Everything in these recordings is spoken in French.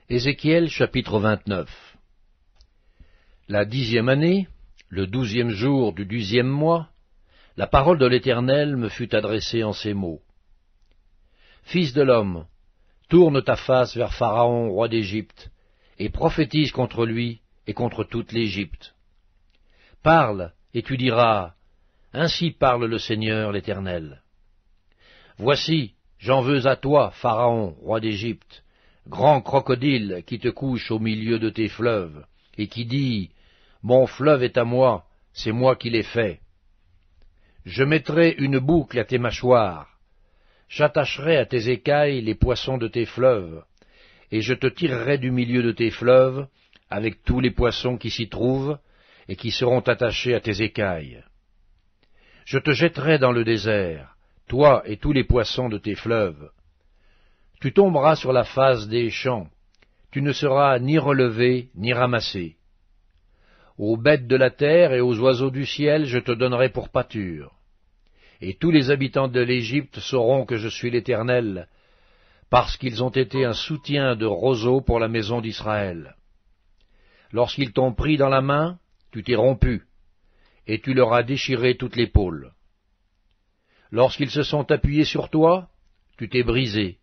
Ézéchiel chapitre 29. La 10e année, le 12e jour du 10e mois, la parole de l'Éternel me fut adressée en ces mots. Fils de l'homme, tourne ta face vers Pharaon, roi d'Égypte, et prophétise contre lui et contre toute l'Égypte. Parle, et tu diras, ainsi parle le Seigneur l'Éternel. Voici, j'en veux à toi, Pharaon, roi d'Égypte, grand crocodile qui te couche au milieu de tes fleuves, et qui dit, mon fleuve est à moi, c'est moi qui l'ai fait. Je mettrai une boucle à tes mâchoires, j'attacherai à tes écailles les poissons de tes fleuves, et je te tirerai du milieu de tes fleuves, avec tous les poissons qui s'y trouvent, et qui seront attachés à tes écailles. Je te jetterai dans le désert, toi et tous les poissons de tes fleuves. Tu tomberas sur la face des champs, tu ne seras ni relevé ni ramassé. Aux bêtes de la terre et aux oiseaux du ciel je te donnerai pour pâture. Et tous les habitants de l'Égypte sauront que je suis l'Éternel, parce qu'ils ont été un soutien de roseau pour la maison d'Israël. Lorsqu'ils t'ont pris dans la main, tu t'es rompu, et tu leur as déchiré toute l'épaule. Lorsqu'ils se sont appuyés sur toi, tu t'es brisé,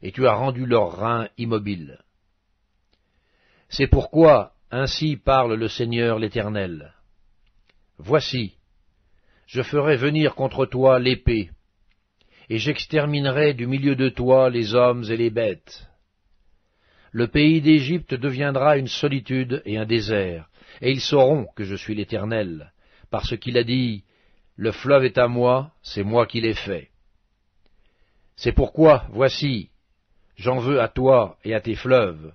et tu as rendu leurs reins immobiles. C'est pourquoi, ainsi parle le Seigneur l'Éternel. Voici, je ferai venir contre toi l'épée, et j'exterminerai du milieu de toi les hommes et les bêtes. Le pays d'Égypte deviendra une solitude et un désert, et ils sauront que je suis l'Éternel, parce qu'il a dit, le fleuve est à moi, c'est moi qui l'ai fait. C'est pourquoi, voici, j'en veux à toi et à tes fleuves,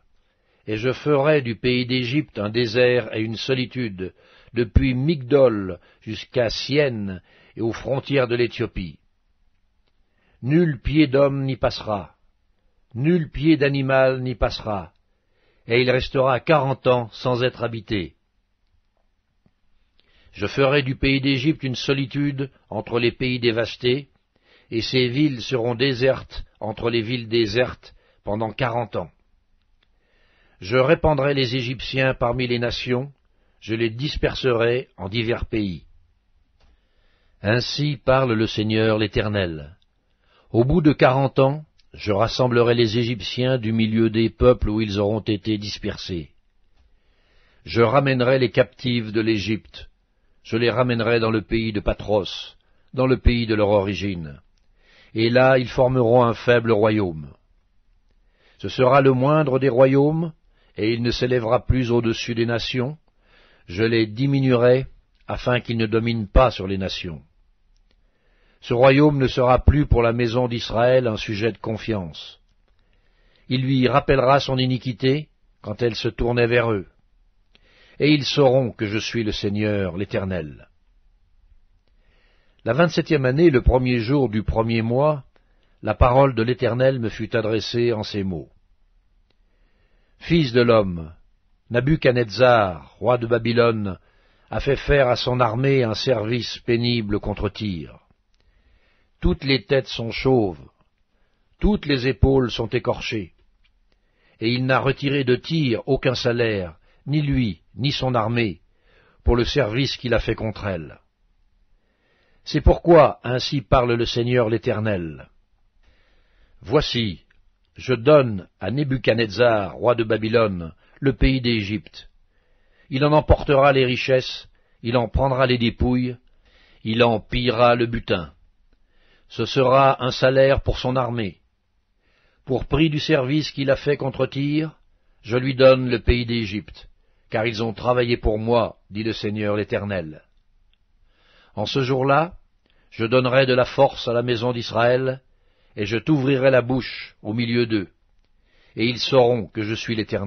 et je ferai du pays d'Égypte un désert et une solitude, depuis Migdol jusqu'à Syène et aux frontières de l'Éthiopie. Nul pied d'homme n'y passera, nul pied d'animal n'y passera, et il restera 40 ans sans être habité. Je ferai du pays d'Égypte une solitude entre les pays dévastés, et ses villes seront désertes entre les villes désertes pendant 40 ans. Je répandrai les Égyptiens parmi les nations, je les disperserai en divers pays. Ainsi parle le Seigneur l'Éternel. Au bout de 40 ans, je rassemblerai les Égyptiens du milieu des peuples où ils auront été dispersés. Je ramènerai les captifs de l'Égypte, je les ramènerai dans le pays de Patros, dans le pays de leur origine, et là ils formeront un faible royaume. Ce sera le moindre des royaumes, et il ne s'élèvera plus au-dessus des nations, je les diminuerai, afin qu'ils ne dominent pas sur les nations. Ce royaume ne sera plus pour la maison d'Israël un sujet de confiance. Il lui rappellera son iniquité quand elle se tournait vers eux. Et ils sauront que je suis le Seigneur, l'Éternel. La 27e année, le 1er jour du 1er mois, la parole de l'Éternel me fut adressée en ces mots. Fils de l'homme, Nabuchodonosor, roi de Babylone, a fait faire à son armée un service pénible contre Tyr. Toutes les têtes sont chauves, toutes les épaules sont écorchées, et il n'a retiré de Tyr aucun salaire, ni lui, ni son armée, pour le service qu'il a fait contre elle. C'est pourquoi ainsi parle le Seigneur l'Éternel. Voici, je donne à Nebuchadnezzar, roi de Babylone, le pays d'Égypte. Il en emportera les richesses, il en prendra les dépouilles, il en pillera le butin. Ce sera un salaire pour son armée. Pour prix du service qu'il a fait contre Tyr, je lui donne le pays d'Égypte, car ils ont travaillé pour moi, dit le Seigneur l'Éternel. En ce jour-là, je donnerai de la force à la maison d'Israël, et je t'ouvrirai la bouche au milieu d'eux, et ils sauront que je suis l'Éternel.